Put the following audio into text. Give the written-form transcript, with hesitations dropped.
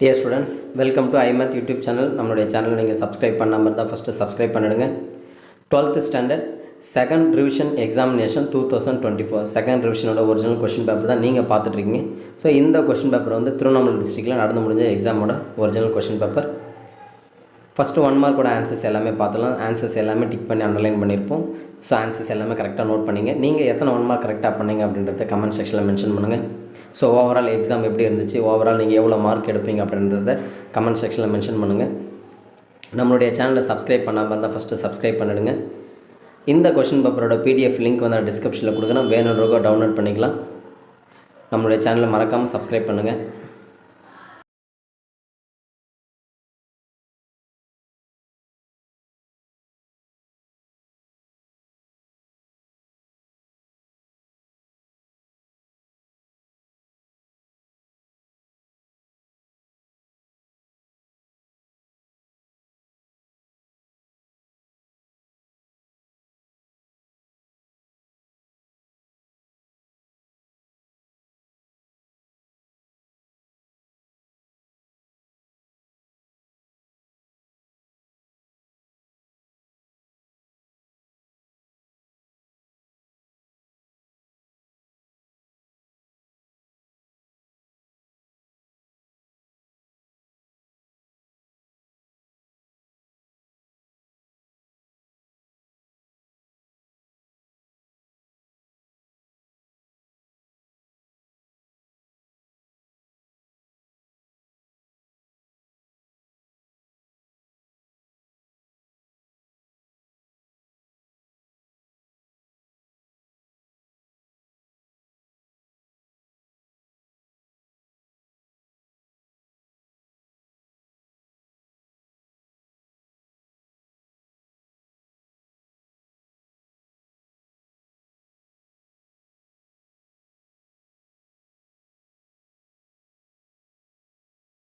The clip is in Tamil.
Dear students, welcome to iMath YouTube channel. நம்மளுடைய சேனல் நீங்கள் சப்ஸ்கிரைப் பண்ணாமல் இருந்தால் ஃபஸ்ட்டு சப்ஸ்கிரைப் பண்ணிடுங்க. 12th standard second revision examination 2024 second ரிவிஷனோட ஒரிஜினல் கொஷின் பேப்பர் தான் நீங்கள் பார்த்துட்ருக்கீங்க. ஸோ இந்த கொஷின் பேப்பர் வந்து திருவண்ணாமலை டிஸ்ட்ரிக்டில் நடந்து முடிஞ்ச எக்ஸாமோட ஒரிஜினல் கொஷின் பேப்பர். ஃபஸ்ட்டு 1 மார்க்கோட ஆன்சர்ஸ் எல்லாமே பார்த்துலாம். ஆன்சர்ஸ் எல்லாமே டிக் பண்ணி அண்டர்லைன் பண்ணியிருப்போம். ஸோ ஆன்சர்ஸ் எல்லாமே கரெக்டாக நோட் பண்ணிங்க. நீங்கள் எத்தனை 1 மார்க் கரெக்டாக பண்ணீங்க அப்படின்றத கமெண்ட் செக்ஷனில் மென்ஷன் பண்ணுங்கள். ஸோ ஓவரால் எக்ஸாம் எப்படி இருந்துச்சு, ஓவரால் நீங்கள் எவ்வளோ மார்க் எடுப்பீங்க அப்படின்றத கமெண்ட் செக்ஷனில் மென்ஷன் பண்ணுங்கள். நம்மளுடைய சேனலை சப்ஸ்கிரைப் பண்ணாமல் இருந்தால் ஃபஸ்ட்டு சப்ஸ்கிரைப் பண்ணிவிடுங்க. இந்த கொஷின் பேப்பரோட PDF லிங்க் வந்து டிஸ்கிரிப்ஷனில் கொடுக்குறேன், வேணுன்றவங்க டவுன்லோட் பண்ணிக்கலாம். நம்மளுடைய சேனலை மறக்காமல் சப்ஸ்கிரைப் பண்ணுங்கள்.